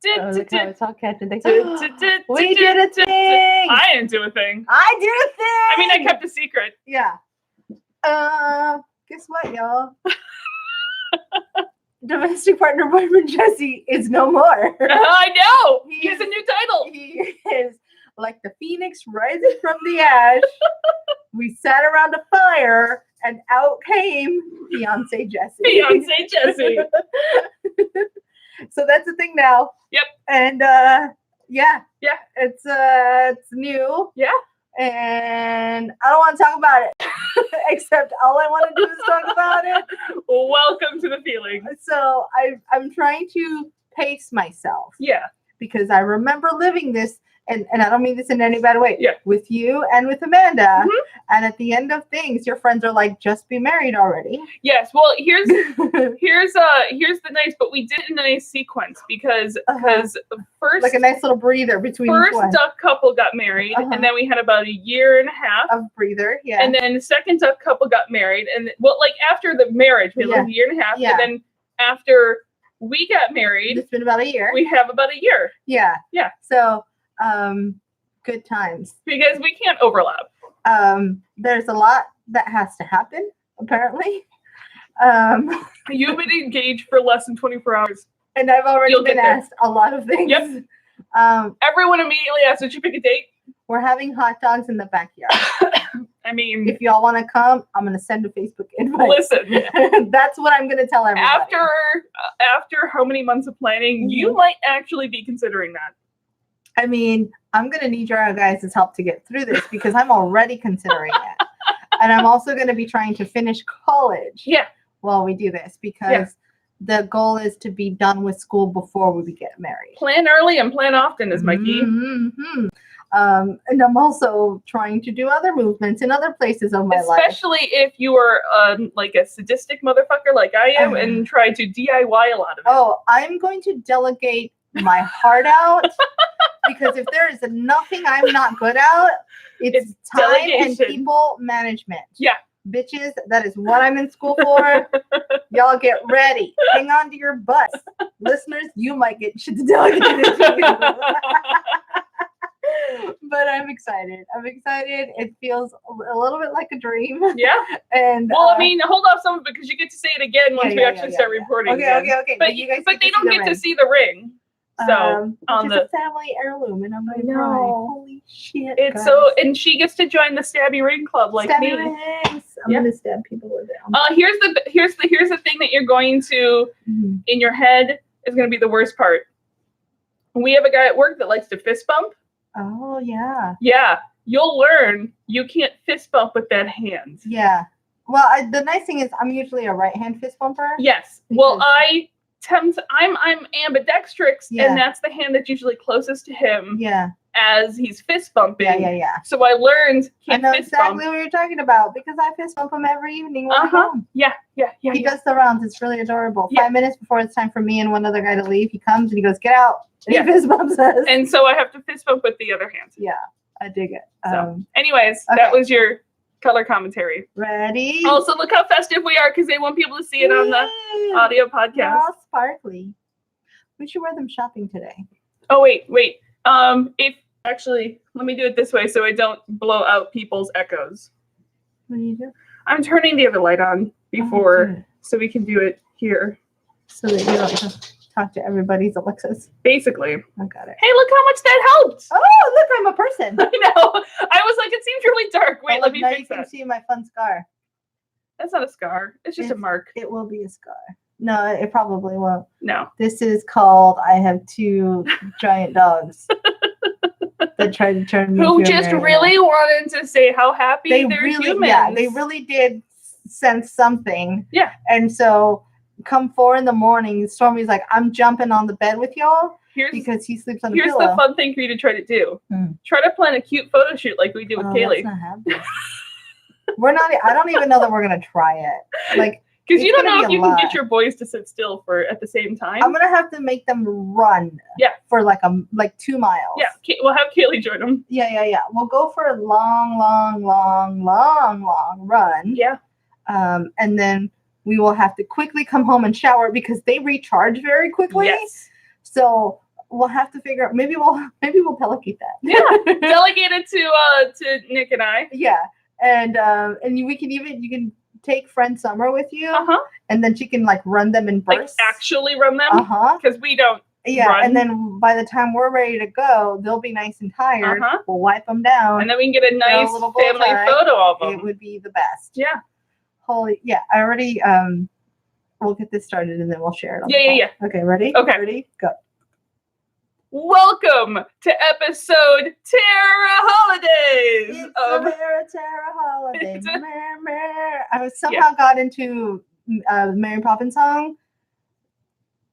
Look how it's all catching things. We did a thing. I didn't do a thing. I did a thing. I mean, I kept a secret. Yeah. Guess what, y'all? Domestic partner boyfriend Jesse is no more. I know. He has a new title. He is like the phoenix rising from the ash. We sat around a fire, and out came Fiance Jesse. Fiance Jesse. So that's the thing now. Yep. And yeah, it's new. Yeah. And I don't want to talk about it. Except all I want to do is talk about it. Welcome to the feeling. So I'm trying to pace myself. Yeah. Because I remember living this, and I don't mean this in any bad way, yeah, with you and with Amanda. Mm-hmm. And at the end of things, your friends are like, just be married already. Yes. Well, here's the nice, but we did it in a nice sequence because first, like a nice little breather between first duck couple got married, and then we had about a year and a half of breather. Yeah. And then the second duck couple got married, and like after the marriage, we had like a year and a half, and then after we got married, it's been about a year. We have about a year. Yeah. Yeah. So, good times. Because we can't overlap. There's a lot that has to happen, apparently. You've been engaged for less than 24 hours. And I've already been asked a lot of things. Yep. Everyone immediately asked, did you pick a date? We're having hot dogs in the backyard. I mean, if y'all want to come, I'm going to send a Facebook invite. Listen. That's what I'm going to tell everybody. After how many months of planning, you might actually be considering that. I mean, I'm going to need your guys' help to get through this because I'm already considering it. And I'm also going to be trying to finish college while we do this because the goal is to be done with school before we get married. Plan early and plan often is my key. Mm-hmm. And I'm also trying to do other movements in other places of my life. Especially if you are like a sadistic motherfucker like I am and try to DIY a lot of it. Oh, I'm going to delegate my heart out because if there is nothing I'm not good at, it's time and people management. Yeah. Bitches, that is what I'm in school for. Y'all get ready. Hang on to your butts. Listeners, you might get shit delegated to you. But I'm excited. It feels a little bit like a dream. Yeah. And I mean, hold off some of it because you get to say it again once we actually start reporting. Okay. But they don't get to see the ring. So it's a family heirloom, and I'm like, holy shit! It's guys. And she gets to join the Stabby Ring Club like Stabby me. Rings. I'm gonna stab people with it. Here's the thing that you're going to in your head is going to be the worst part. We have a guy at work that likes to fist bump. Oh yeah. Yeah, you'll learn you can't fist bump with that hand. Yeah. Well, the nice thing is I'm usually a right hand fist bumper. Yes. Well, I'm ambidextrous, and that's the hand that's usually closest to him. Yeah. As he's fist bumping. Yeah. So I learned I know exactly what you're talking about because I fist bump him every evening when I'm home. Yeah. He does the rounds. It's really adorable. 5 minutes before it's time for me and one other guy to leave, he comes and he goes, "Get out!" And he fist bumps us. And so I have to fist bump with the other hand. Yeah, I dig it. Anyways, that was your color commentary. Ready? Also, look how festive we are because they want people to see it on the audio podcast. All sparkly. We should wear them shopping today. Oh, wait. If actually, let me do it this way so I don't blow out people's echoes. What do you do? I'm turning the other light on before so we can do it here. So that you don't have to talk to everybody's Alexas. Basically. I got it. Hey, look how much that helped. Oh, look, I'm a person. I know. I was like, it seems really dark. Wait, let me fix that. You can see my fun scar. That's not a scar. It's just a mark. It will be a scar. No, it probably won't. No. This is called I have two giant dogs that tried to turn me who just really wanted to say how happy they're humans. Yeah, they really did sense something. Yeah. And so come 4 a.m, Stormy's like, I'm jumping on the bed with y'all because he sleeps on the pillow. Here's the fun thing for you to try to do. Try to plan a cute photo shoot like we do with Kaylee. That's not happening. I don't even know that we're going to try it. Like, because you don't know if you can get your boys to sit still at the same time. I'm gonna have to make them run. Yeah. For like 2 miles. Yeah. We'll have Kaylee join them. Yeah. We'll go for a long run. Yeah. And then we will have to quickly come home and shower because they recharge very quickly. Yes. So we'll have to figure out. Maybe we'll delegate that. Yeah, delegate it to Nick and I. Yeah, and you can take friend Summer with you, and then she can like run them in bursts. Like actually run them, because we don't. Yeah, run. And then by the time we're ready to go, they'll be nice and tired. We'll wipe them down, and then we can get a nice family photo of them. It would be the best. Yeah. I already. We'll get this started and then we'll share it. Yeah. Okay, ready? Okay. Ready? Go. Welcome to episode Terra Holidays. It's a Terra holiday. I somehow got into Mary Poppins song.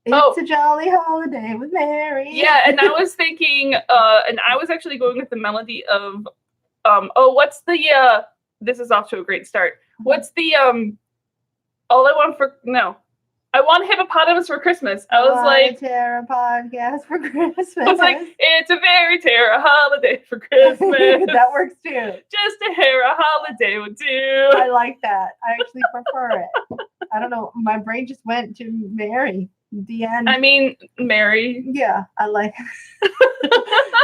It's a jolly holiday with Mary. Yeah, and I was thinking, and I was actually going with the melody of, what's the, this is off to a great start. What's the, I want hippopotamus for Christmas. I was like, Terra podcast for Christmas. I was like, it's a very Terra holiday for Christmas. That works too. Just a Terra holiday would do. I like that. I actually prefer it. I don't know. My brain just went to Mary. The end. I mean, Mary. Yeah, I like it.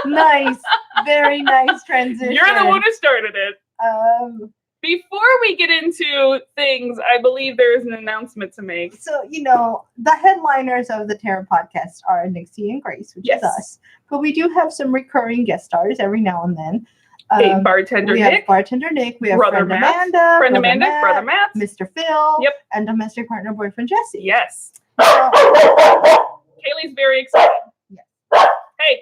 Nice. Very nice transition. You're the one who started it. Before we get into things, I believe there is an announcement to make. So, the headliners of the Terra podcast are Nixie and Grace, which is us. But we do have some recurring guest stars every now and then. Bartender Nick. We have Bartender Nick. We have Brother Friend Matt. Amanda. Friend Amanda. Brother Matt. Mr. Phil. Yep. And domestic partner boyfriend Jesse. Yes. So, Kaylee's very excited. Yeah. Hey.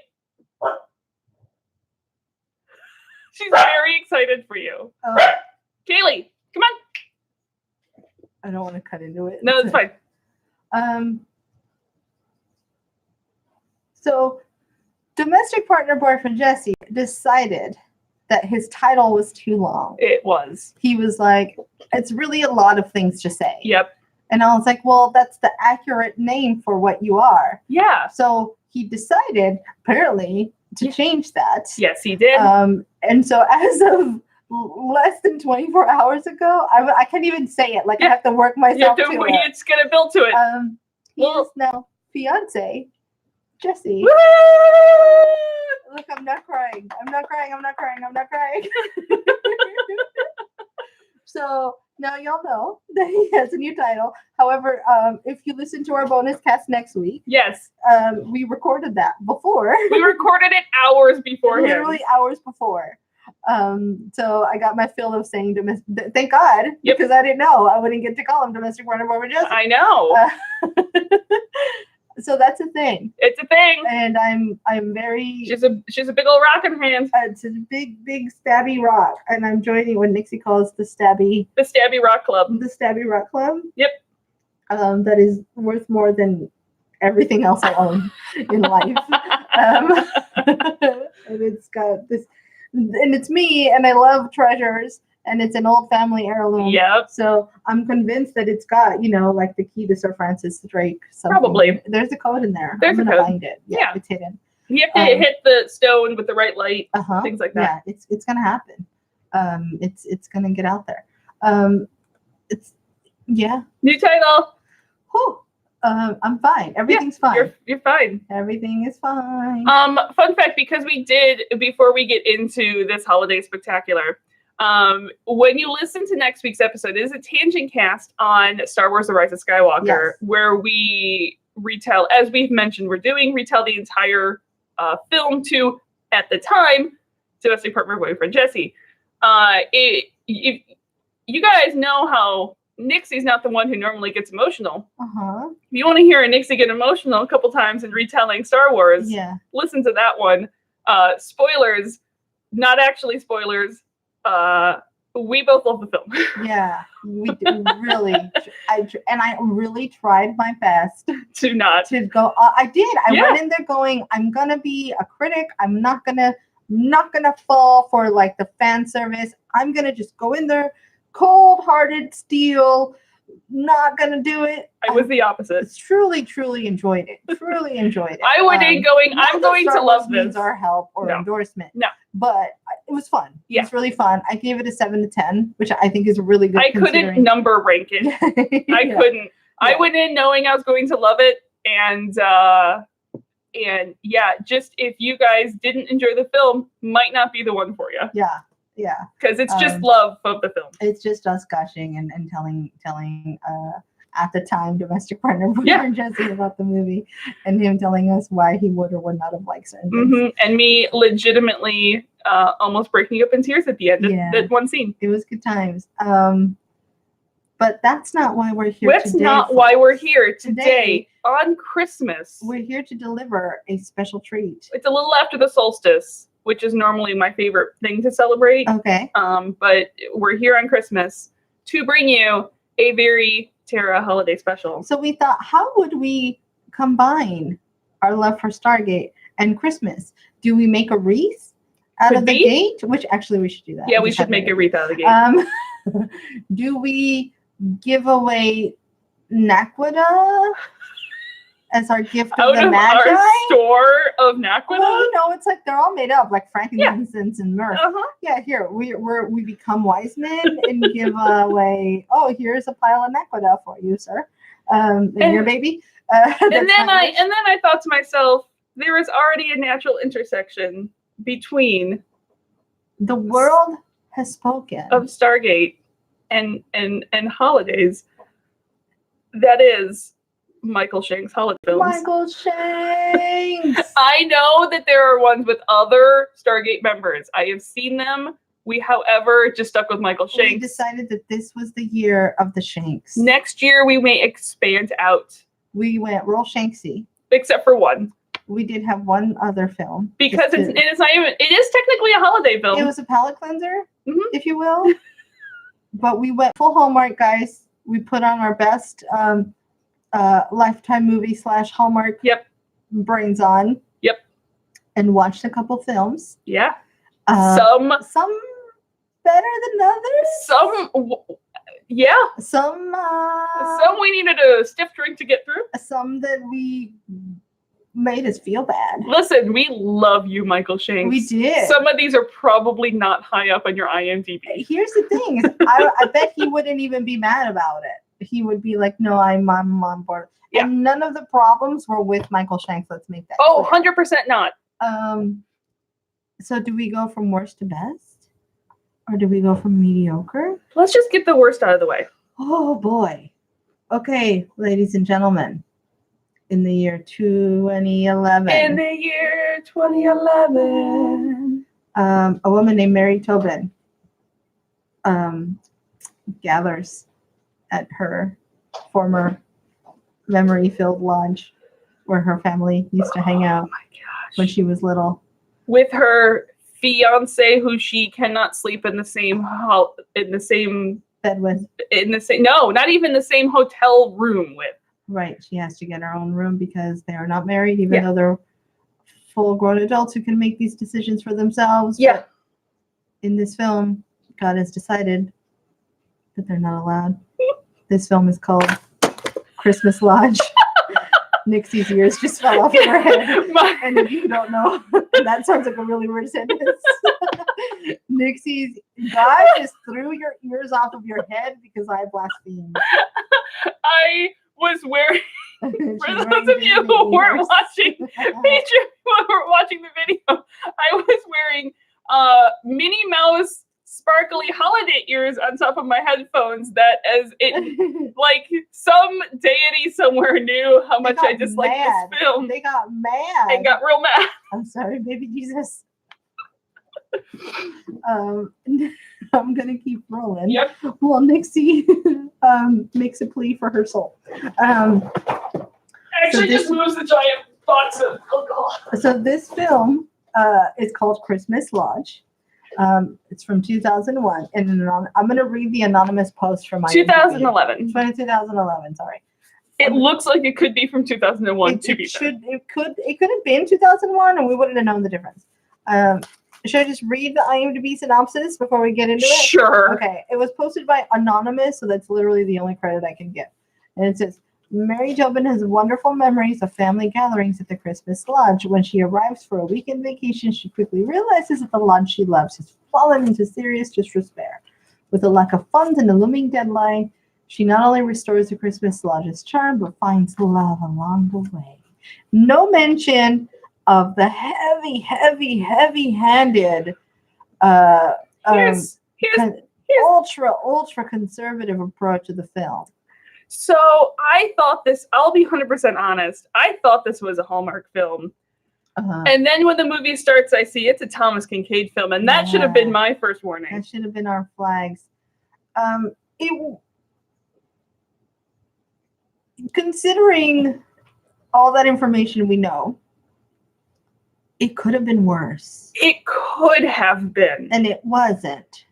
She's very excited for you. Kaylee, come on. I don't want to cut into it. No, it's fine. So, domestic partner boyfriend Jesse decided that his title was too long. It was. He was like, it's really a lot of things to say. Yep. And I was like, well, that's the accurate name for what you are. Yeah. So he decided, apparently, to change that. Yes, he did. And so as of less than 24 hours ago, I can't even say it. Like, I have to work myself to it. It's going to build to it. He is now fiance, Jesse. Woo! Look, I'm not crying. I'm not crying. So now y'all know that he has a new title. However, if you listen to our bonus cast next week, yes, we recorded that before. We recorded it hours before him. Literally hours before. So I got my fill of saying thank God, because I didn't know I wouldn't get to call him domestic partner boyfriend Jesse. I know. So that's a thing. It's a thing. And I'm very. She's a big old rock in her hands. It's a big stabby rock, and I'm joining what Nixie calls the stabby rock club. The stabby rock club. Yep. That is worth more than everything else I own in life. And it's got this, and it's me, and I love treasures. And it's an old family heirloom. Yep. So I'm convinced that it's got, like the key to Sir Francis Drake. Something. Probably. There's a code in there. There's I'm a code. Find it. Yeah, it's hidden. You have to hit the stone with the right light. Things like that. Yeah, it's gonna happen. It's gonna get out there. New title. Whew. I'm fine. Everything's fine. You're fine. Everything is fine. Fun fact, because we did, before we get into this holiday spectacular, when you listen to next week's episode, it is a tangent cast on Star Wars: The Rise of Skywalker, where we retell, as we've mentioned, retell the entire film to, at the time, domestic partner boyfriend Jesse. You guys know how Nixie's not the one who normally gets emotional. If you want to hear a Nixie get emotional a couple times in retelling Star Wars, listen to that one. Spoilers, not actually spoilers. We both love the film. Yeah, we do, really. I really tried my best to go. I did. I went in there going, I'm gonna be a critic. I'm not gonna fall for like the fan service. I'm gonna just go in there, cold-hearted steel, not gonna do it. I was the opposite. Truly enjoyed it. Truly enjoyed it. I would ain't going. I'm going to love this. Needs our help or endorsement. No, but it was fun. Yeah. It was really fun. I gave it a 7 to 10, which I think is really good. I couldn't number rank it. I couldn't. I went in knowing I was going to love it, and yeah, just if you guys didn't enjoy the film, might not be the one for you. Yeah. Because it's just love of the film. It's just us gushing and telling at the time domestic partner boyfriend Jesse about the movie, and him telling us why he would or would not have liked certain things. And me legitimately almost breaking up in tears at the end of that one scene. It was good times. But that's not why we're here today. That's not why we're here today on Christmas. We're here to deliver a special treat. It's a little after the solstice, which is normally my favorite thing to celebrate. Okay. But we're here on Christmas to bring you a very Terra holiday special. So we thought, how would we combine our love for Stargate and Christmas? Do we make a wreath out of the gate? Which actually we should do that. Yeah, we should make a wreath out of the gate. Do we give away Naquita as our gift of the Magi? Our store of Naquita? Well, it's like they're all made up, like frankincense and myrrh. Yeah, here we become wise men and give away. Oh, here's a pile of Naquita for you, sir, and your baby. And then I thought to myself, there is already a natural intersection between the world has spoken of Stargate and holidays. That is Michael Shanks holiday films. Michael Shanks. I know that there are ones with other Stargate members. I have seen them. We, however, just stuck with Michael Shanks. We decided that this was the year of the Shanks. Next year, we may expand out. We went real Shanksy. Except for one. We did have one other film. Because it is technically a holiday film. It was a palate cleanser, if you will. But we went full Hallmark, guys. We put on our best Lifetime movie / Hallmark brains on. Yep. And watched a couple films. Yeah. Some better than others. Some we needed a stiff drink to get through. Some that we made us feel bad. Listen, we love you, Michael Shanks. We did. Some of these are probably not high up on your IMDb. Here's the thing. I bet he wouldn't even be mad about it. He would be like, no, I'm on board. Yeah. And none of the problems were with Michael Shanks. Let's make that clear. 100% not. So do we go from worst to best? Or do we go from mediocre? Let's just get the worst out of the way. Oh, boy. Okay, ladies and gentlemen. In the year 2011. In the year 2011. A woman named Mary Tobin gathers at her former memory-filled lodge where her family used to hang out when she was little. With her fiance, who she cannot sleep in the same bed with. No, not even the same hotel room with. Right. She has to get her own room because they are not married, even though they're full-grown adults who can make these decisions for themselves. Yeah. But in this film, God has decided that they're not allowed. This film is called Christmas Lodge. Nixie's ears just fell off her head. And if you don't know, that sounds like a really weird sentence. Nixie's, God just threw your ears off of your head because I blasphemed. I was wearing, for those of you who weren't watching the video, I was wearing Minnie Mouse sparkly holiday ears on top of my headphones that like some deity somewhere knew how much I disliked this film. They got mad. And got real mad. I'm sorry, baby Jesus. I'm gonna keep rolling. Yep. Well, Nixie makes a plea for her soul. Actually, just moves the giant box of alcohol. So this film is called Christmas Lodge. It's from 2001, and I'm gonna read the anonymous post from my 2011. 2011. Sorry. It looks like it could be from 2001. It could have been 2001, and we wouldn't have known the difference. Should I just read the IMDb synopsis before we get into it? Sure. Okay. It was posted by Anonymous, so that's literally the only credit I can give. And it says, Mary Tobin has wonderful memories of family gatherings at the Christmas lodge. When she arrives for a weekend vacation, she quickly realizes that the lodge she loves has fallen into serious disrepair. With a lack of funds and a looming deadline, she not only restores the Christmas lodge's charm, but finds love along the way. No mention of the heavy-handed, ultra conservative approach to the film. So I thought this, I'll be 100% honest, I thought this was a Hallmark film. And then when the movie starts, I see it's a Thomas Kincaid film, and that should have been my first warning. That should have been our flags. Considering all that information we know, it could have been worse. It could have been. And it wasn't.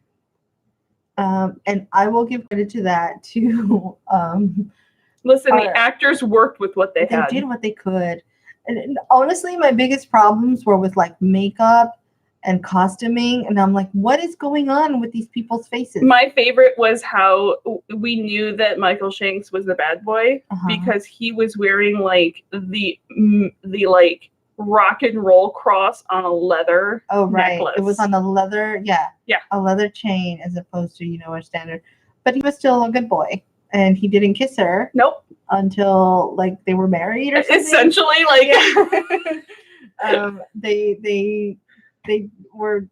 And I will give credit to that too. Listen, the actors worked with what they had. They did what they could. And honestly, my biggest problems were with like makeup and costuming. And I'm like, what is going on with these people's faces? My favorite was how we knew that Michael Shanks was the bad boy because he was wearing like the like rock and roll cross on a leather necklace. It was on a leather, a leather chain as opposed to, a standard. But he was still a good boy. And he didn't kiss her. Nope. Until like they were married or something. Essentially, like they were.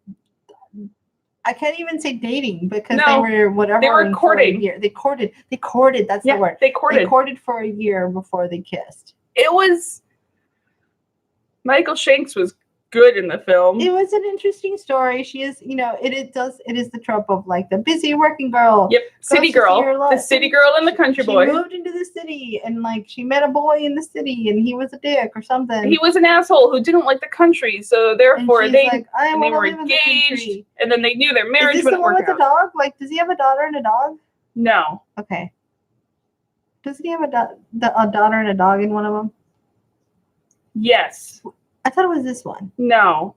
I can't even say dating because they were whatever. They were courting. They courted. That's the word. They courted. They courted for a year before they kissed. It was. Michael Shanks was good in the film. It was an interesting story. She is, it is the trope of like the busy working girl. Yep, city girl. The city girl and the country boy. She moved into the city and like she met a boy in the city and he was a dick or something. He was an asshole who didn't like the country, so therefore they were engaged, and then they knew their marriage wouldn't work out. Is this the one with the dog? Like, does he have a daughter and a dog? No. Okay. Doesn't he have a daughter and a dog in one of them? Yes. I thought it was this one. No.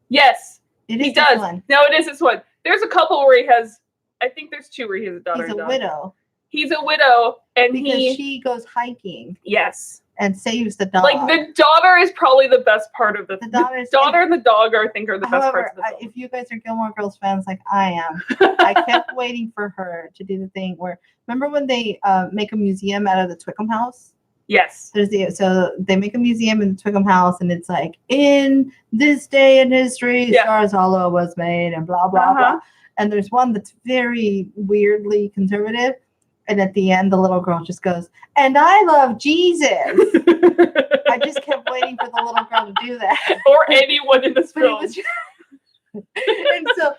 Yes. He does. One. No, it is this one. There's a couple where he has, I think there's two where he has a daughter and a dog. He's a widow. He's a widow, and because she goes hiking. Yes. And saves the dog. Like, the daughter is probably the best part of the daughter and the dog, I think, are the best parts of the film. If you guys are Gilmore Girls fans like I am, I kept waiting for her to do the thing where, remember when they make a museum out of the Twickham house? Yes. So they make a museum in the Twickham house, and it's like, in this day in history, Stars Hollow was made, and blah, blah, blah. And there's one that's very weirdly conservative. And at the end, the little girl just goes, and I love Jesus. I just kept waiting for the little girl to do that. Or anyone in this film. And so,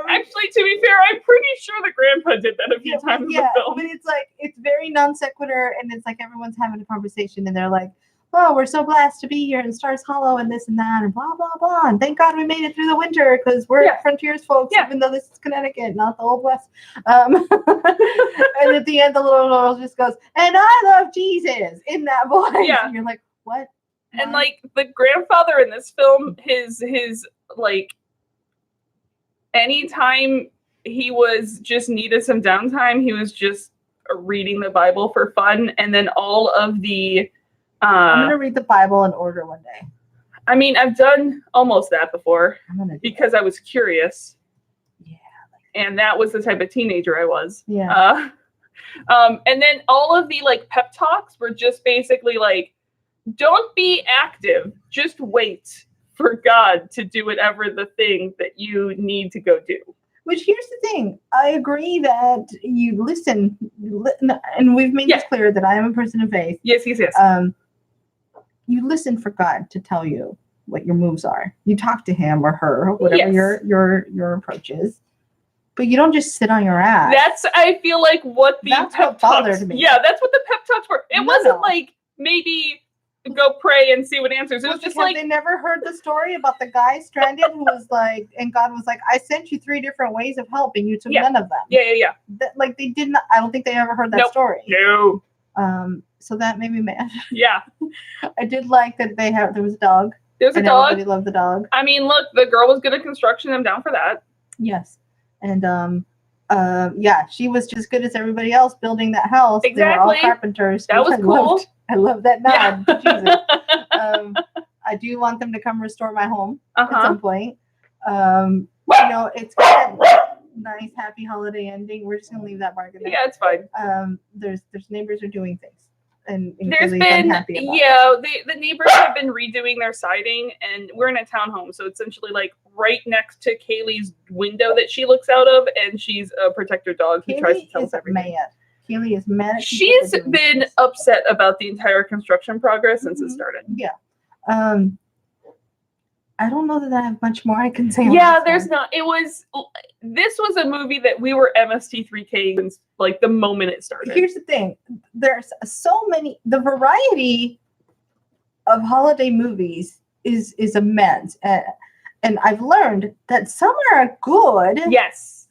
actually, to be fair, I'm pretty sure the grandpa did that a few times in the film. But it's like, it's very non sequitur, and it's like everyone's having a conversation, and they're like, oh, we're so blessed to be here in Stars Hollow and this and that and blah, blah, blah. And thank God we made it through the winter because we're frontiers folks, even though this is Connecticut, not the Old West. And at the end, the little girl just goes, and I love Jesus in that voice. Yeah. And you're like, what? And like the grandfather in this film, his like, anytime he was just needed some downtime, he was just reading the Bible for fun. And then all of the I'm going to read the Bible in order one day. I mean, I've done almost that before because I was curious. Yeah. And that was the type of teenager I was. Yeah. And then all of the like pep talks were just basically like, don't be active. Just wait for God to do whatever the thing that you need to go do. Which, here's the thing. I agree that you listen, and we've made this clear that I am a person of faith. Yes. You listen for God to tell you what your moves are. You talk to him or her, whatever your approach is. But you don't just sit on your ass. That's, I feel like, what the pep talks bothered me. Yeah, that's what the pep talks were. It wasn't like, maybe go pray and see what answers. It was just like, they never heard the story about the guy stranded who was like, and God was like, I sent you 3 different ways of help and you took none of them. Yeah. Like, they didn't, I don't think they ever heard that story. No. So that made me mad. Yeah. I did like that there was a dog. There's a dog. Everybody loved the dog. I mean, look, the girl was good at construction. I'm down for that. Yes. And yeah, she was just good as everybody else building that house. Exactly. They were all carpenters. That was cool. I love that nod. Yeah. Jesus. I do want them to come restore my home Uh-huh. at some point. You know, it's got that nice, happy holiday ending. We're just gonna leave that mark in there. Yeah, it's fine. There's neighbors are doing things, and There's really been unhappy about it. the neighbors have been redoing their siding, and we're in a townhome, so it's essentially like right next to Kaylee's window that she looks out of, and she's a protector dog who tries to tell us everything. Mad. Kaylee is mad. At She's been upset about the entire construction progress since it started. Yeah. I don't know that I have much more I can say. Yeah, there's not. This was a movie that we were MST3K since like the moment it started. Here's the thing. There's so many, the variety of holiday movies is immense. And I've learned that some are good. Yes.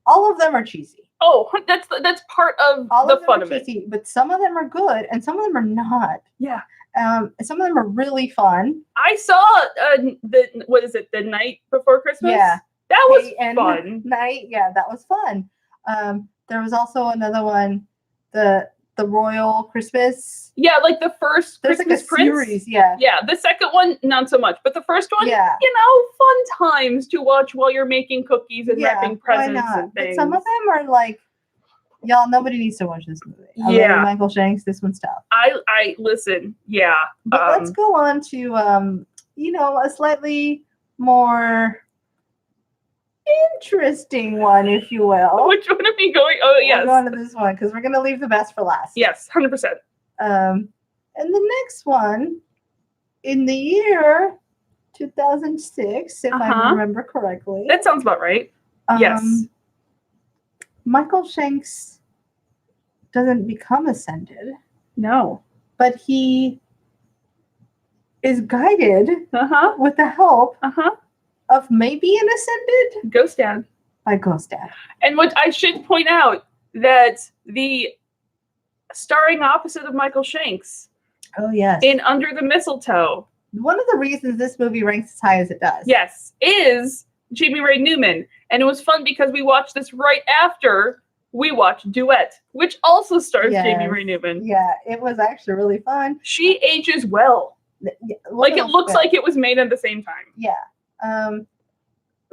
All of them are cheesy. Oh, that's part of the fun of it. But some of them are good and some of them are not. Yeah. Some of them are really fun. I saw the night before Christmas? Yeah. That was fun. Night, yeah, that was fun. There was also another one, the Royal Christmas. Yeah, like the first There's Christmas like a Prince. series, yeah. Yeah, the second one, not so much. But the first one, yeah. Fun times to watch while you're making cookies and wrapping presents and things. But some of them are like, y'all, nobody needs to watch this movie. I love Michael Shanks, this one's tough. I listen, yeah. But let's go on to, a slightly more interesting one, if you will. Which one are we going? Oh, yes. We're going to this one because we're going to leave the best for last. Yes, 100%. And the next one, in the year 2006, if I remember correctly. That sounds about right. Yes. Michael Shanks doesn't become ascended. No. But he is guided with the help of maybe an ascended Ghost Dad. By Ghost Dad. And what I should point out that the starring opposite of Michael Shanks. Oh yes. In Under the Mistletoe. One of the reasons this movie ranks as high as it does. Yes, is Jamie Ray Newman. And it was fun because we watched this right after we watched Duet, which also stars Jamie Ray Newman. Yeah, it was actually really fun. She ages well. Like it looks like it was made at the same time. Yeah.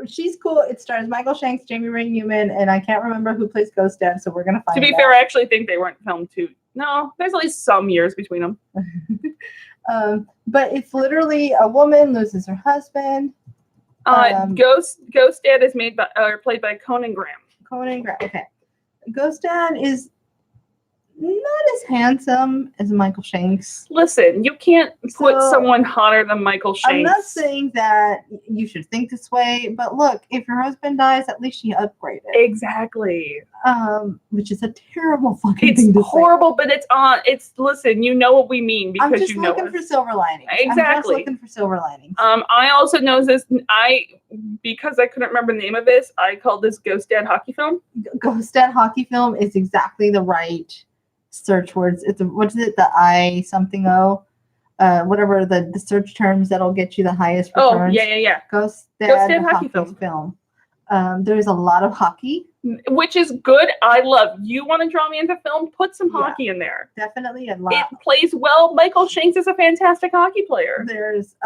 She's cool. It stars Michael Shanks, Jamie Ray Newman, and I can't remember who plays Ghost Dad, so we're gonna find out. To be fair, I actually think they weren't filmed too. No, there's at least some years between them. But it's literally a woman loses her husband. Ghost Dad is played by Conan Graham. Conan Graham. Okay. Ghost Dad is not as handsome as Michael Shanks. Listen, you can't put someone hotter than Michael Shanks. I'm not saying that you should think this way, but look, if your husband dies, at least you upgraded. Exactly. Which is a terrible fucking thing to say. It's horrible, but listen, you know what we mean because I'm just looking for silver linings. Exactly. I'm just looking for silver linings. I also know this. Because I couldn't remember the name of this, I called this Ghost Dad hockey film. Ghost Dad hockey film is exactly the right search words. What is it? The I something O, whatever the search terms that'll get you the highest returns. Oh yeah. Ghost Dad hockey film. There's a lot of hockey, which is good. I love. You want to draw me into film? Put some hockey in there. Definitely a lot. It plays well. Michael Shanks is a fantastic hockey player. There's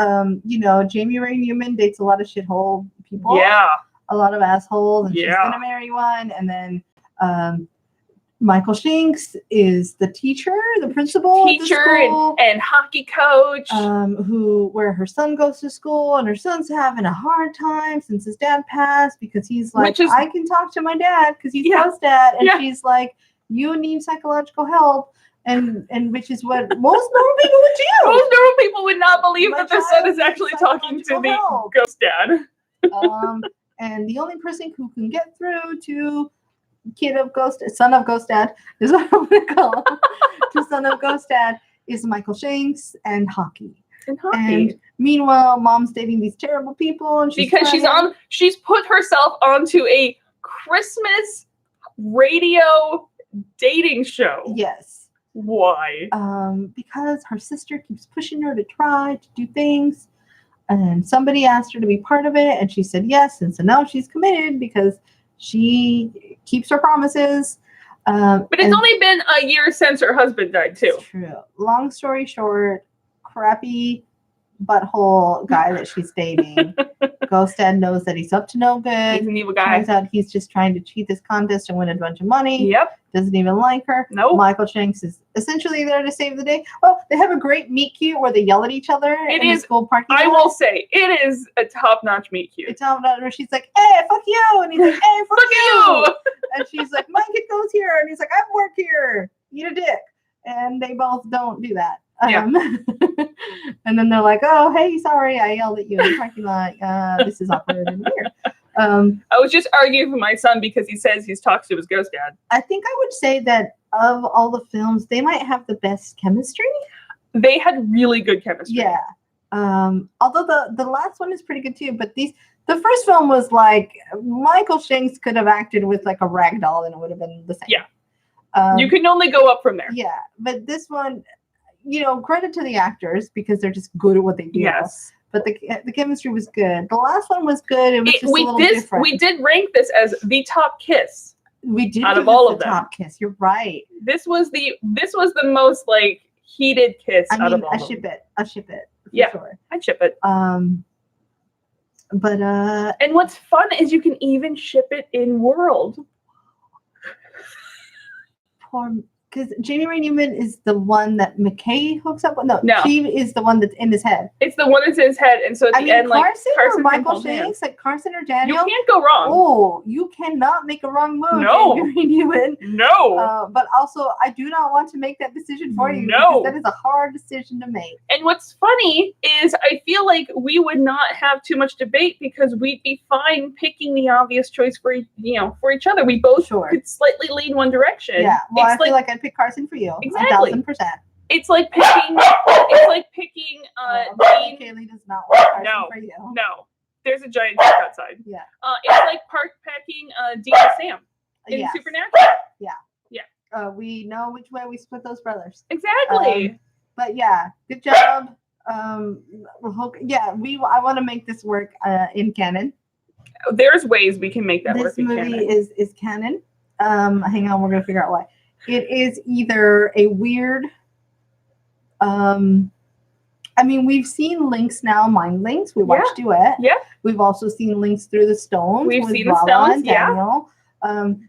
Jamie Ray Newman dates a lot of shithole people. Yeah. A lot of assholes, and she's gonna marry one, and then Michael Shanks is the teacher, the principal, and hockey coach. Where her son goes to school, and her son's having a hard time since his dad passed because he's like, I can talk to my dad because he's Ghost Dad, and she's like, you need psychological help, and which is what most normal people would do. Most normal people would not believe that their son is actually talking to the Ghost Dad. And the only person who can get through to son of Ghost Dad is what I'm gonna call him. To son of Ghost Dad is Michael Shanks and hockey. And meanwhile, mom's dating these terrible people, and she's put herself onto a Christmas radio dating show. Yes. Why? Because her sister keeps pushing her to try to do things. And somebody asked her to be part of it, and she said yes. And so now she's committed because she keeps her promises. But it's only been a year since her husband died, too. True. Long story short, crappy butthole guy that she's dating. Ghost Dad knows that he's up to no good. He's an evil guy. Turns out he's just trying to cheat this contest and win a bunch of money. Yep. Doesn't even like her. Nope. Michael Shanks is essentially there to save the day. Well, they have a great meet cute where they yell at each other in the school parking lot. I will say, it is a top-notch meet cute. It's top-notch where she's like, hey, fuck you! And he's like, hey, fuck you! And she's like, my kid goes here. And he's like, I work here. Eat a dick. And they both don't do that. Yeah. And then they're like, oh, hey, sorry, I yelled at you in the parking lot. This is awkward and weird. I was just arguing with my son because he says he's talks to his ghost dad. I think I would say that of all the films, they might have the best chemistry. They had really good chemistry. Yeah. Although the last one is pretty good too, but the first film was like Michael Shanks could have acted with like a rag doll and it would have been the same. Yeah. You can only go up from there. Yeah. But this one, credit to the actors because they're just good at what they do. Yes. But the chemistry was good. The last one was good. It was just a little different. We did rank this as the top kiss. We did out of all of them. Top kiss. You're right. This was the most like heated kiss out of all. I ship it. Yeah, sure. I'd ship it. But and what's fun is you can even ship it in world. Because Jamie Ray Newman is the one that McKay hooks up with. No, she is the one that's in his head. It's the one that's in his head, and so at the end, Carson like or Michael Shanks, like Carson or Daniel. You can't go wrong. Oh, you cannot make a wrong move. No, Jamie Ray Newman. No. But also, I do not want to make that decision for you. No, because that is a hard decision to make. And what's funny is I feel like we would not have too much debate because we'd be fine picking the obvious choice for for each other. We both could slightly lean one direction. Yeah. Well, I feel like I'd pick Carson for you. Exactly. 1,000%. It's like picking. Kaylee does not want Carson for you. No. There's a giant truck outside. Yeah. It's like picking Dean and Sam in Supernatural. Yeah. Yeah. We know which way we split those brothers. Exactly. But yeah, good job. I want to make this work in canon. There's ways we can make that work in canon. This movie is canon. Hang on, we're gonna figure out why. It is either a weird. We've seen links now, mind links. We watched Duet. Yeah. We've also seen links through the Stones. We've with seen Lala the Stones. And Daniel.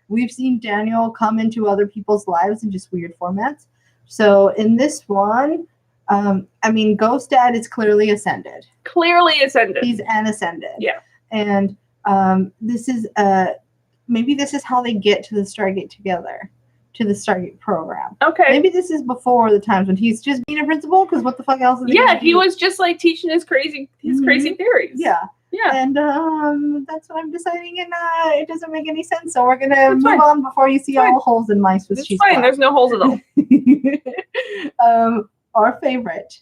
We've seen Daniel come into other people's lives in just weird formats. So in this one, Ghost Dad is clearly ascended. He's an ascended. Yeah. And this is maybe this is how they get to the Stargate together, to the Stargate program. Okay. Maybe this is before the times when he's just being a principal, because what the fuck else is he gonna do? He was just like teaching his crazy theories. Yeah. Yeah. And that's what I'm deciding, and it doesn't make any sense. So we're gonna move on before you see all holes in my Swiss cheese. It's fine. There's no holes at all. Our favorite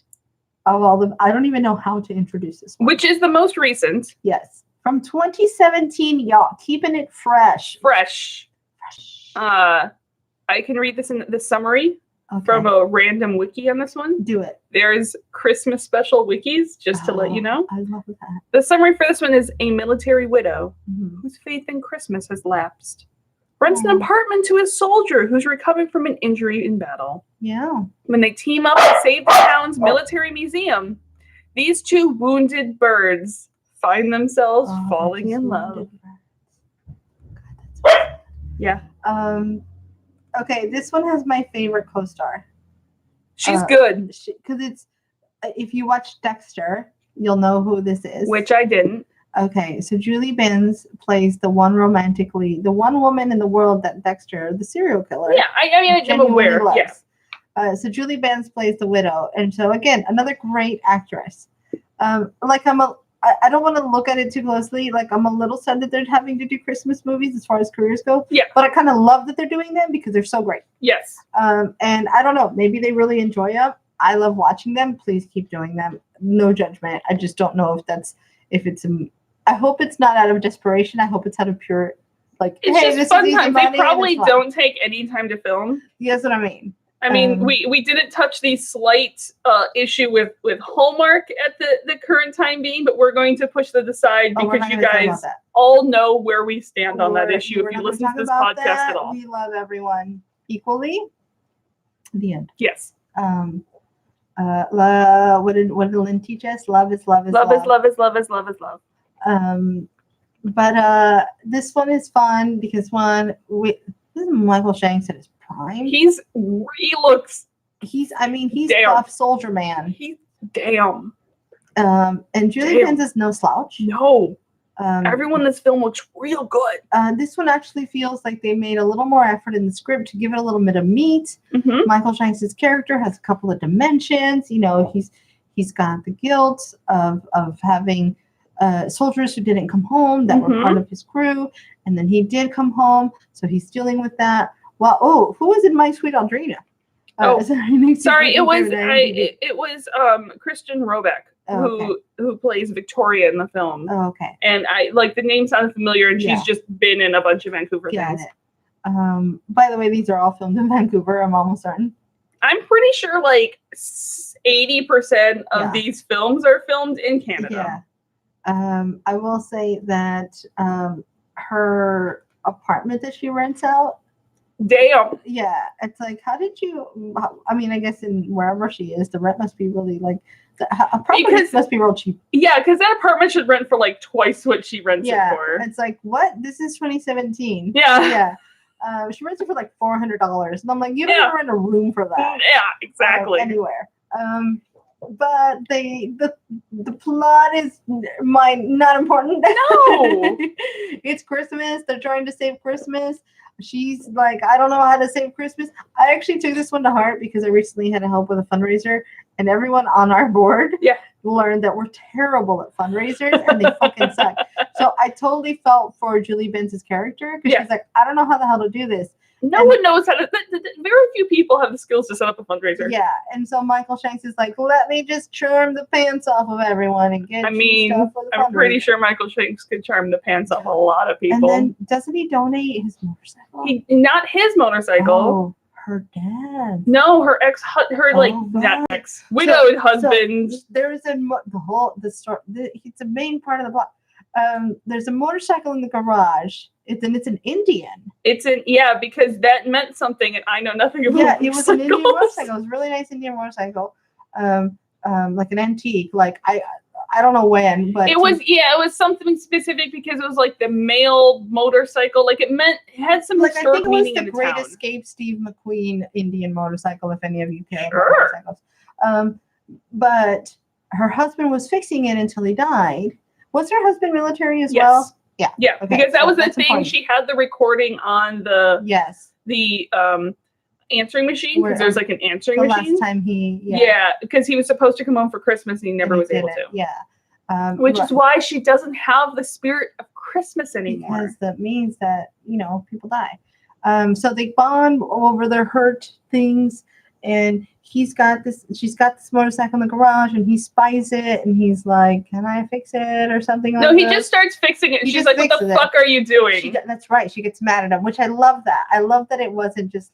of all the, I don't even know how to introduce this one. Which is the most recent. Yes. From 2017, y'all. Keeping it fresh. Fresh. I can read this in the summary from a random wiki on this one. Do it. There's Christmas special wikis, just to let you know. I love that. The summary for this one is a military widow whose faith in Christmas has lapsed. Rents an apartment to a soldier who's recovering from an injury in battle. Yeah. When they team up to save the town's military museum, these two wounded birds find themselves falling in love. God, yeah. Okay, this one has my favorite co-star. She's good. Because it's, if you watch Dexter, you'll know who this is. Which I didn't. Okay, so Julie Benz plays the one woman in the world that Dexter, the serial killer. Yeah, I'm aware. Yes. So Julie Benz plays the widow, and so again, another great actress. I don't want to look at it too closely. Like, I'm a little sad that they're having to do Christmas movies as far as careers go. Yeah. But I kind of love that they're doing them because they're so great. Yes. And I don't know, maybe they really enjoy them. I love watching them. Please keep doing them. No judgment. I just don't know I hope it's not out of desperation. I hope it's out of pure, like, it's just fun time. They probably don't take any time to film. That's what I mean. I mean, we didn't touch the slight issue with Hallmark at the current time being, but we're going to push that aside because you guys all know where we stand on that issue if you listen to this podcast at all. We love everyone equally. The end. Yes. What did Lynn teach us? Love is love is love. Love is love is love is love is love. But this one is fun because this is Michael Shanks at his prime. He's tough soldier man. Damn. And Julie Benz is no slouch. No. Everyone in this film looks real good. This one actually feels like they made a little more effort in the script to give it a little bit of meat. Mm-hmm. Michael Shanks' character has a couple of dimensions. You know, he's got the guilt of having soldiers who didn't come home that were part of his crew, and then he did come home, so he's dealing with that. Well, who was in My Sweet Aldrina? Sorry, it was Christian Robeck. Who plays Victoria in the film. Oh, okay. And I the name sounds familiar, and she's just been in a bunch of Vancouver things. By the way, these are all filmed in Vancouver, I'm almost certain. I'm pretty sure 80% of these films are filmed in Canada. Yeah. I will say that her apartment that she rents out. Damn. Yeah. It's like, how did you, I mean, I guess in wherever she is, the rent must be really apartment must be real cheap. Yeah, because that apartment should rent for twice what she rents it for. It's like, what? This is 2017. Yeah. She rents it for $400, and I'm like, you don't even rent a room for that. Yeah, exactly. Anywhere. But the plot is not important. No. It's Christmas. They're trying to save Christmas. She's like, I don't know how to save Christmas. I actually took this one to heart because I recently had to help with a fundraiser, and everyone on our board learned that we're terrible at fundraisers and they fucking suck. So I totally felt for Julie Benz's character because she's like, I don't know how the hell to do this. No one knows how to. Very few people have the skills to set up a fundraiser. Yeah, and so Michael Shanks is like, let me just charm the pants off of everyone and get. I'm pretty sure Michael Shanks could charm the pants off a lot of people. And then doesn't he donate his motorcycle? Not his motorcycle. Oh, her dad. No, her widowed husband. So there's it's a main part of the plot. There's a motorcycle in the garage. It's an Indian. Because that meant something, and I know nothing about. Yeah, it was an Indian motorcycle. It was a really nice Indian motorcycle, like an antique. I don't know when, but it was something specific because it was the male motorcycle. It had some historic meaning in the town. Great Escape Steve McQueen Indian motorcycle. If any of you care about motorcycles, but her husband was fixing it until he died. Was her husband military as well? Yeah. Okay. Because that was the thing. Important. She had the recording on the answering machine, because there's an answering machine. Last time because he was supposed to come home for Christmas and he never was able to. Yeah. Which is why she doesn't have the spirit of Christmas anymore. Because that means that, people die. So they bond over their hurt things, and she's got this motorcycle in the garage, and he spies it, and he's like, can I fix it or something like that? No, he just starts fixing it. She's like, what the fuck are you doing? That's right. She gets mad at him, which I love that. I love that it wasn't just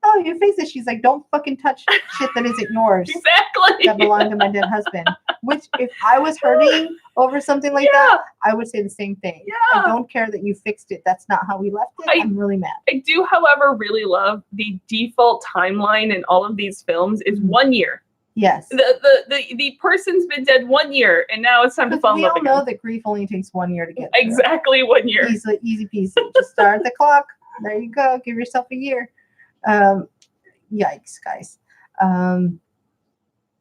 oh, you fix it. She's like, don't fucking touch shit that isn't yours. Exactly. That belonged to my dead husband. Which, if I was hurting over something like that, I would say the same thing. Yeah. I don't care that you fixed it. That's not how we left it. I'm really mad. I do, however, really love the default timeline in all of these films is 1 year. Yes. The person's been dead 1 year, and now it's time to fall in love again. We all know that grief only takes 1 year to get through. Exactly 1 year. Easy peasy. Just start the clock. There you go. Give yourself a year. Yikes, guys.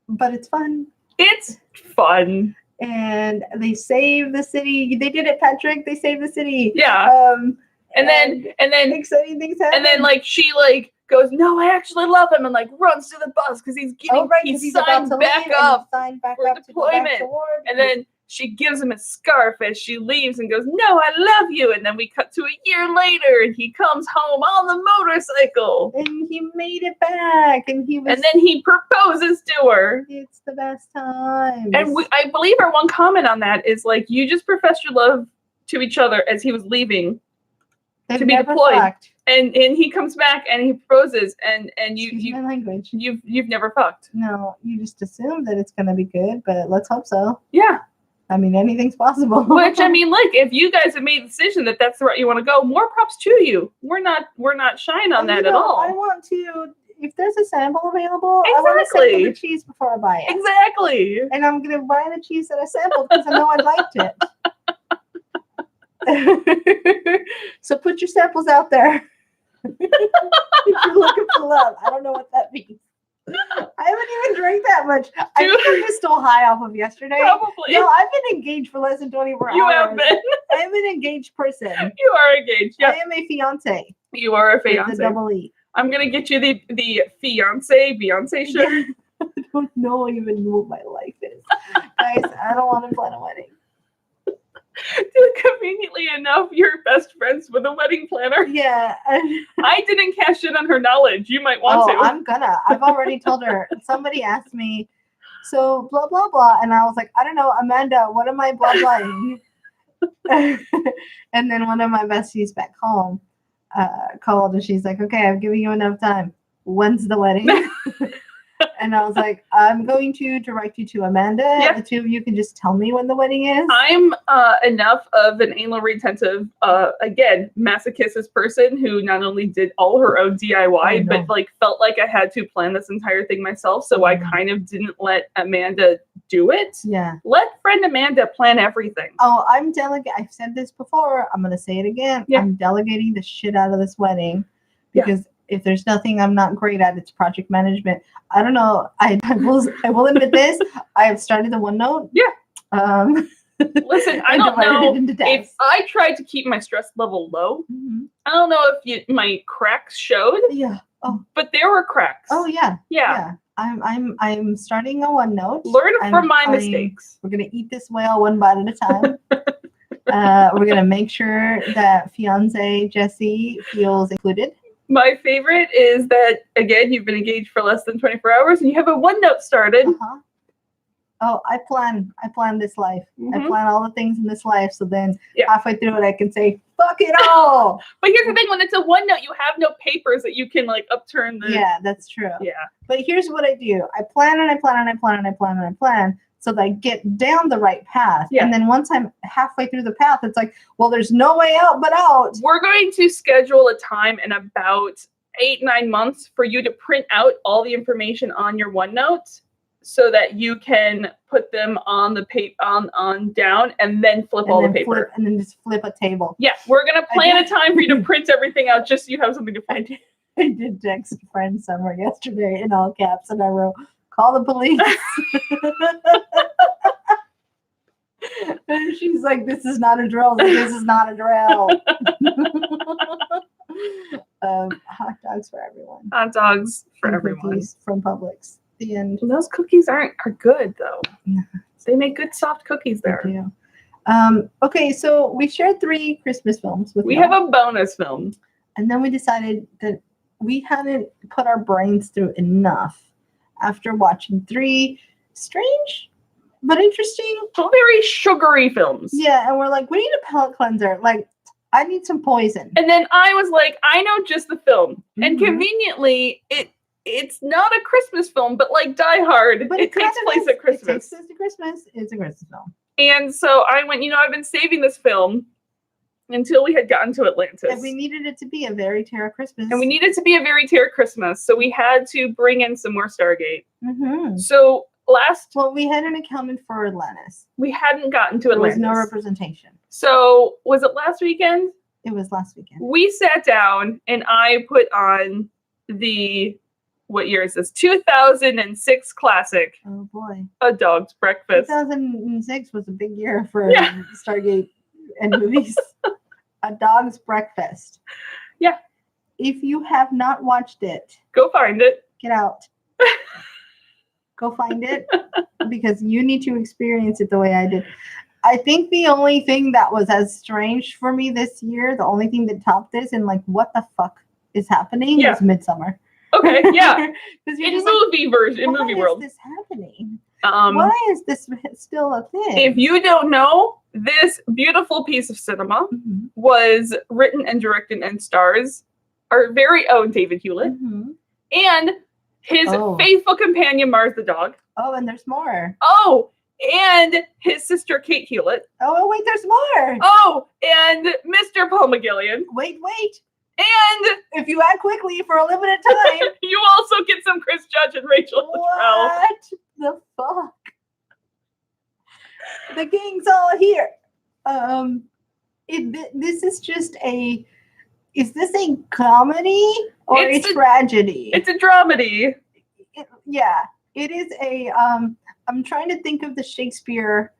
But it's fun. It's fun. And they save the city. They did it, Patrick. They saved the city. Yeah. And then exciting things happen. And then she goes, no, I actually love him, and runs to the bus because he's getting he's signed back up for deployment. And then she gives him a scarf as she leaves and goes, no, I love you. And then we cut to a year later, and he comes home on the motorcycle. And he made it back. And then he proposes to her. It's the best time. And I believe our one comment on that is you just professed your love to each other as he was leaving to be deployed. And he comes back and he proposes, and Excuse my language. You've never fucked. No, you just assume that it's gonna be good, but let's hope so. Yeah. I mean, anything's possible. Which, I mean, look, if you guys have made the decision that that's the route you want to go, more props to you. We're not shying on that at all. I want to, if there's a sample available, Exactly. I want to sample the cheese before I buy it. Exactly. And I'm going to buy the cheese that I sampled because I know I liked it. So put your samples out there. If you're looking for love. I don't know what that means. I haven't even drank that much. I think I'm just still high off of yesterday. Probably. No, I've been engaged for less than 24 hours. You have been. I am an engaged person. You are engaged. Yeah. I am a fiance. You are a fiance. With a double E. I'm gonna get you the fiance Beyonce shirt. I don't know even what my life is. Guys, I don't want to plan a wedding. Dude, conveniently enough, you're best friends with a wedding planner. Yeah. I didn't cash in on her knowledge. You might want to. I'm gonna. I've already told her. Somebody asked me, so blah, blah, blah. And I was like, I don't know, Amanda, what am I blah, blahing? And then one of my besties back home called and she's like, okay, I've given you enough time. When's the wedding? And I was like, I'm going to direct you to Amanda. Yeah. The two of you can just tell me when the wedding is. I'm enough of an anal retentive, again, masochist person who not only did all her own DIY, but like felt like I had to plan this entire thing myself. So I kind of didn't let Amanda do it. Yeah. Let friend Amanda plan everything. Oh, I'm delegating. I've said this before. I'm going to say it again. Yeah. I'm delegating the shit out of this wedding because if there's nothing I'm not great at, it's project management. I don't know. I will admit this. I have started the OneNote. Yeah. Listen, I don't know if I tried to keep my stress level low. Mm-hmm. I don't know if my cracks showed. Yeah. Oh. But there were cracks. Oh yeah. Yeah. I'm starting a OneNote. Learn from my mistakes. We're gonna eat this whale one bite at a time. We're gonna make sure that fiance Jesse feels included. My favorite is that, again, you've been engaged for less than 24 hours and you have a OneNote started. Uh-huh. Oh, I plan this life. Mm-hmm. I plan all the things in this life. So then halfway through it, I can say, fuck it all. But here's the thing. When it's a OneNote, you have no papers that you can like upturn the... Yeah, that's true. Yeah. But here's what I do. I plan and I plan and I plan and I plan and I plan so that I get down the right path. Yeah. And then once I'm halfway through the path, it's like, well, there's no way out but out. We're going to schedule a time in about 8-9 months for you to print out all the information on your OneNote so that you can put them on the on down and then flip all the paper. And then just flip a table. Yeah, we're going to plan a time for you to print everything out just so you have something to find. I did text a friend somewhere yesterday in all caps and I wrote, call the police. And she's like, this is not a drill. Like, this is not a drill. Hot dogs for everyone. Hot dogs for and everyone. Cookies from Publix. The end. Those cookies are good though. No. They make good soft cookies there. They do. Okay, so we shared 3 Christmas films with We have a bonus film. And then we decided that we hadn't put our brains through enough after watching 3 strange but interesting, very sugary films. Yeah, and we're like, we need a palate cleanser. Like, I need some poison. And then I was like, I know just the film. Mm-hmm. And conveniently, it's not a Christmas film, but like Die Hard, but it takes place at Christmas. It takes place at Christmas. It's a Christmas film. And so I went, I've been saving this film until we had gotten to Atlantis. And we needed it to be a very Terra Christmas. And we needed to be a very Terra Christmas. So we had to bring in some more Stargate. Mm-hmm. So well, we hadn't accounted for Atlantis. We hadn't gotten to Atlantis. There was no representation. So was it last weekend? It was last weekend. We sat down and I put on what year is this? 2006 classic. Oh boy. A Dog's Breakfast. 2006 was a big year for Stargate and movies. A Dog's Breakfast. Yeah. If you have not watched it, go find it. Get out. Go find it because you need to experience it the way I did. I think the only thing that was as strange for me this year, the only thing that topped this and like, what the fuck is happening is Midsommar. Okay, yeah. In movie version, in movie world. Why is this happening? Why is this still a thing? If you don't know, this beautiful piece of cinema was written and directed and stars our very own David Hewlett, and his faithful companion Mars the dog. Oh, and there's more. Oh, and his sister Kate Hewlett. Oh, wait, there's more. Oh, and Mr. Paul McGillion. Wait. And if you act quickly for a limited time, you also get some Chris Judge and Rachel Luttrell. What the fuck? The gang's all here. This is just a. Is this a comedy or a tragedy? It's a dramedy. It is a. I'm trying to think of the Shakespeare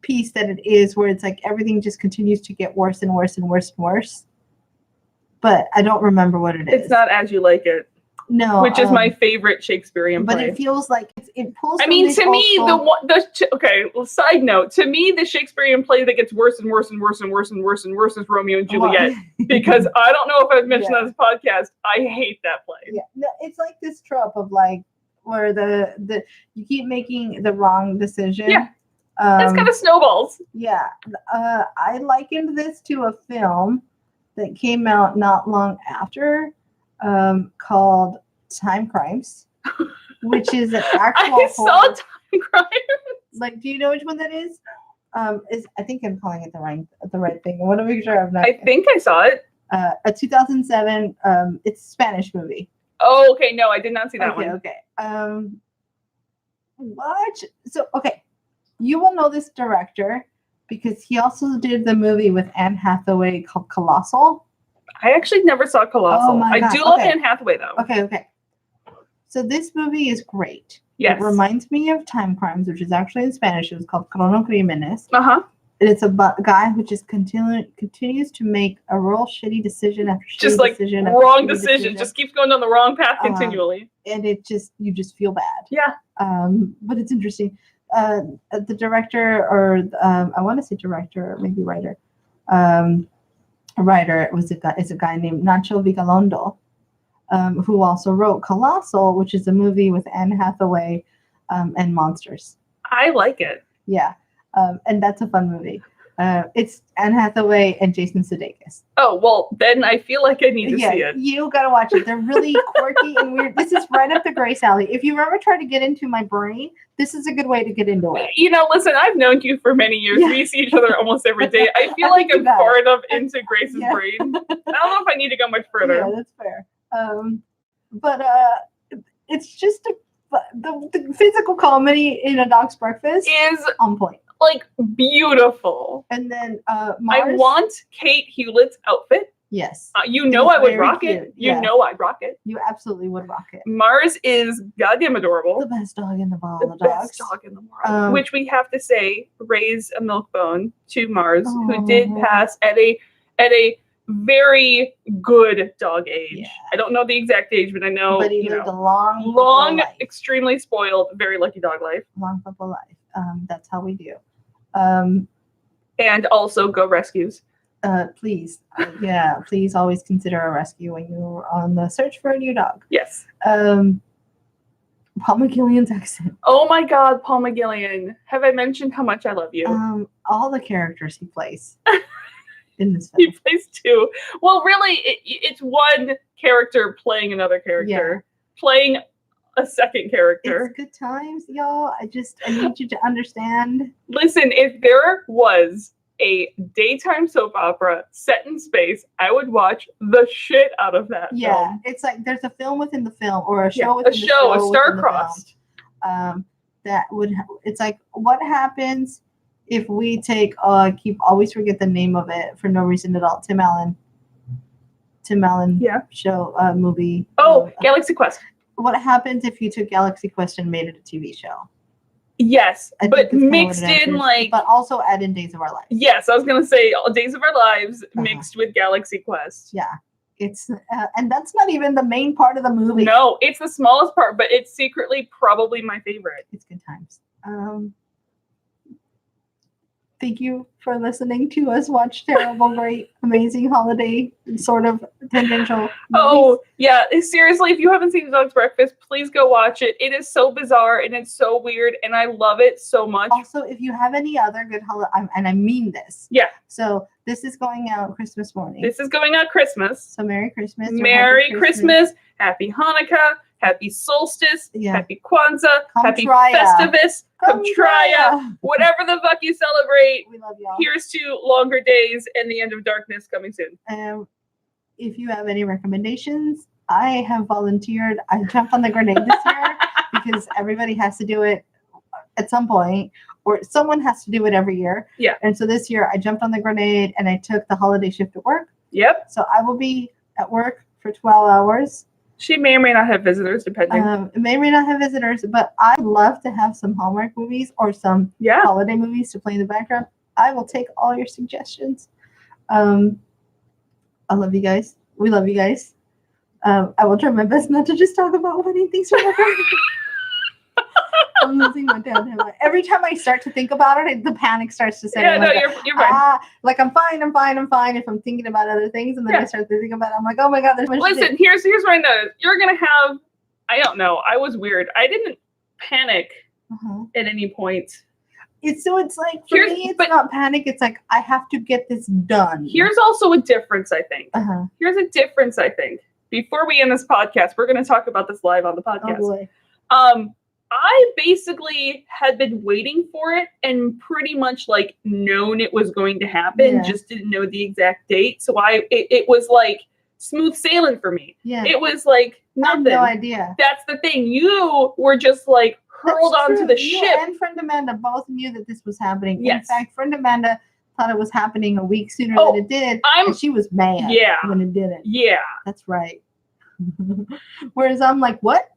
piece that it is, where it's like everything just continues to get worse and worse and worse and worse. But I don't remember what it is. It's not As You Like It. No, which is my favorite Shakespearean play. But it feels like it pulls. I mean, to me, side note, to me, the Shakespearean play that gets worse and worse and worse and worse and worse and worse is Romeo and Juliet. Because I don't know if I've mentioned on this podcast, I hate that play. Yeah, no, it's like this trope of like where the you keep making the wrong decision. Yeah, it's kind of snowballs. Yeah, I likened this to a film that came out not long after. Called Time Crimes, which is an actual. I saw Time Crimes. Like, do you know which one that is? I think I'm calling it the right thing. I want to make sure I'm not. I think I saw it. A 2007. It's a Spanish movie. Oh, okay. No, I did not see that one. Okay. Watch. So, okay, you will know this director because he also did the movie with Anne Hathaway called Colossal. I actually never saw Colossal. Oh my God. I do love Anne Hathaway, though. Okay. So this movie is great. Yes. It reminds me of Time Crimes, which is actually in Spanish. It was called Crímenes. And it's a guy who just continues to make a real shitty decision after shitty just like decision. Wrong decision. Just keeps going down the wrong path continually. And you just feel bad. Yeah. But it's interesting. The director, or I want to say director, or maybe writer. A writer is a guy named Nacho Vigalondo, who also wrote Colossal, which is a movie with Anne Hathaway and monsters. I like it. Yeah, and that's a fun movie. It's Anne Hathaway and Jason Sudeikis. Oh, well, then I feel like I need to see it. You gotta watch it. They're really quirky and weird. This is right up the Grace alley. If you ever try to get into my brain, this is a good way to get into it. You know, listen, I've known you for many years. Yeah. We see each other almost every day. I feel like I'm far enough into Grace's brain. I don't know if I need to go much further. Yeah, that's fair. But it's just the physical comedy in A Dog's Breakfast is on point. Like, beautiful. And then Mars, I want Kate Hewlett's outfit. Yes. I would rock it. You know I'd rock it. You absolutely would rock it. Mars is goddamn adorable. The best dog in the world. The best dog in the world. Which we have to say raised a milk bone to Mars, who did pass at a very good dog age. Yeah. I don't know the exact age, but I know. But he lived a long, extremely spoiled, very lucky dog life. Long football life. That's how we do. And also go rescues. Please. Please always consider a rescue when you're on the search for a new dog. Yes. Paul McGillian's accent. Oh my God, Paul McGillian. Have I mentioned how much I love you? All the characters he plays in this film. He plays two. Well, really, it's one character playing another character. Playing a second character. It's good times, y'all. I need you to understand. Listen, if there was a daytime soap opera set in space, I would watch the shit out of that. Yeah, film. It's like there's a film within the film, or a show within the show, a star-crossed. It's like, what happens if we take always forget the name of it for no reason at all. Tim Allen show movie. Galaxy Quest. What happens if you took Galaxy Quest and made it a TV show? Yes, but mixed in but also add in Days of Our Lives. Yes, I was gonna say Days of Our Lives mixed with Galaxy Quest. Yeah, it's and that's not even the main part of the movie. No, it's the smallest part, but it's secretly probably my favorite. It's good times. Thank you for listening to us watch terrible, great, amazing holiday sort of tangential movies. Oh, yeah. Seriously, if you haven't seen The Dog's Breakfast, please go watch it. It is so bizarre and it's so weird and I love it so much. Also, if you have any other good holiday, and I mean this. Yeah. So this is going out Christmas morning. This is going out Christmas. So Merry Christmas. Merry Christmas. Happy Hanukkah. Happy Solstice. Yeah. Happy Kwanzaa. Happy Traya. Festivus. Traya. Whatever the fuck you celebrate. We love y'all. Here's to longer days and the end of darkness coming soon. If you have any recommendations, I have volunteered. I jumped on the grenade this year because everybody has to do it at some point, or someone has to do it every year. Yeah. And so this year I jumped on the grenade and I took the holiday shift at work. Yep. So I will be at work for 12 hours. She may or may not have visitors, depending. May or may not have visitors, but I love to have some Hallmark movies or some holiday movies to play in the background. I will take all your suggestions. I love you guys. We love you guys. I will try my best not to just talk about wedding things forever. I'm losing my damn mind. Every time I start to think about it, the panic starts to set in. Yeah, no, you're fine. Like I'm fine. If I'm thinking about other things, and then I start to think about it, I'm like, oh my god, there's much. Listen, here's what I know. You're gonna have. I don't know. I was weird. I didn't panic at any point. It's like for me, it's not panic. It's like I have to get this done. Here's also a difference, I think. Here's a difference, I think. Before we end this podcast, we're going to talk about this live on the podcast. Oh boy. I basically had been waiting for it and pretty much like known it was going to happen. Just didn't know the exact date. So it was like smooth sailing for me. Yeah. It was like nothing. I have no idea. That's the thing. You were just like hurled onto the ship. You and friend Amanda both knew that this was happening. Yes. In fact, friend Amanda thought it was happening a week sooner than it did. And she was mad when it didn't. Yeah. That's right. Whereas I'm like, what?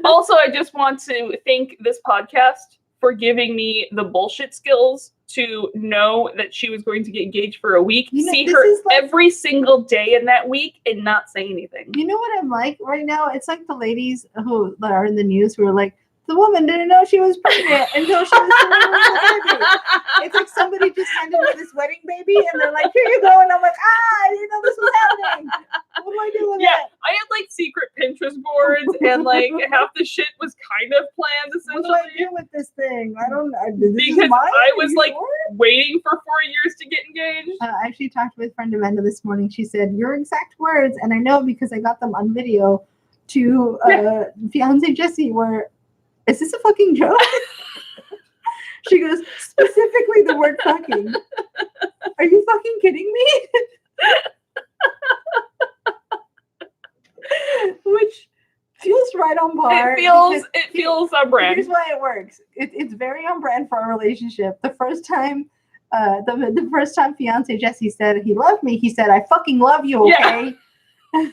Also, I just want to thank this podcast for giving me the bullshit skills to know that she was going to get engaged for a week, see her every single day in that week, and not say anything. You know what I'm like right now? It's like the ladies who are in the news who are like, the woman didn't know she was pregnant until she was baby. It's like somebody just handed me this wedding baby, and they're like, here you go. And I'm like, I didn't know this was happening. What do I do with it? I had like secret Pinterest boards, and like half the shit was kind of planned, essentially. What do I do with this thing? I don't know. Because I was like waiting for 4 years to get engaged. I actually talked with friend Amanda this morning. She said, your exact words, and I know because I got them on video, to fiance Jesse were, is this a fucking joke? She goes, specifically the word fucking. Are you fucking kidding me? Which feels right on par. It feels on brand. Here's why it works. It's very on brand for our relationship. The first time the first time fiance Jesse said he loved me, he said, I fucking love you, okay? Yeah.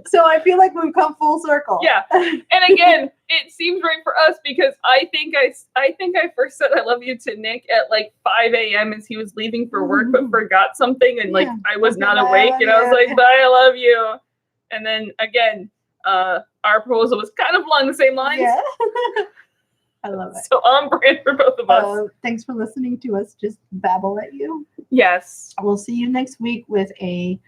So I feel like we've come full circle. Yeah. And again, it seems right for us because I think I first said I love you to Nick at like 5 a.m. as he was leaving for work, but forgot something and like I was not awake and I was like, bye, I love you. And then again, our proposal was kind of along the same lines. Yeah. I love it. So on brand for both of us. Thanks for listening to us just babble at you. Yes. We'll see you next week with a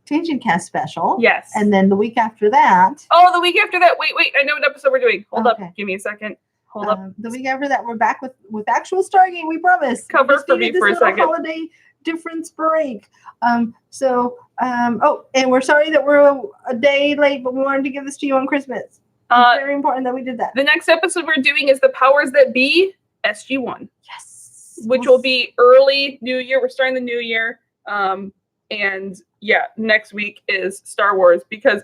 Tangent Cast special. Yes. And then the week after that. Oh, the week after that. Wait. I know what episode we're doing. Hold up. Give me a second. Hold up. The week after that, we're back with actual Stargate. We promise. Cover for me for a second. Holiday difference break. And we're sorry that we're a day late, but we wanted to give this to you on Christmas. It's very important that we did that. The next episode we're doing is The Powers That Be, SG1. Yes. Which will be early New Year. We're starting the new year. And yeah, next week is Star Wars because,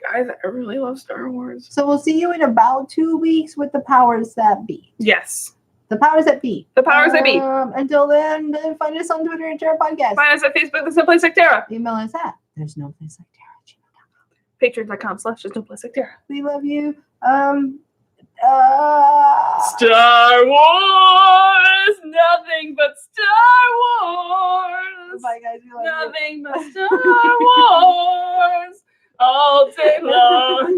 guys, I really love Star Wars. So we'll see you in about 2 weeks with The Powers That Be. Yes. The Powers That Be. The Powers That Be. Until then, find us on Twitter at Terra Podcast. Find us at Facebook, There's No Place Like Terra. Email us at There's No Place Like Terra. Patreon.com/There's-No-Place-Like-Terra. We love you. Star Wars! Nothing but Star Wars! Bye, guys. We love Nothing but Star Wars! All day long.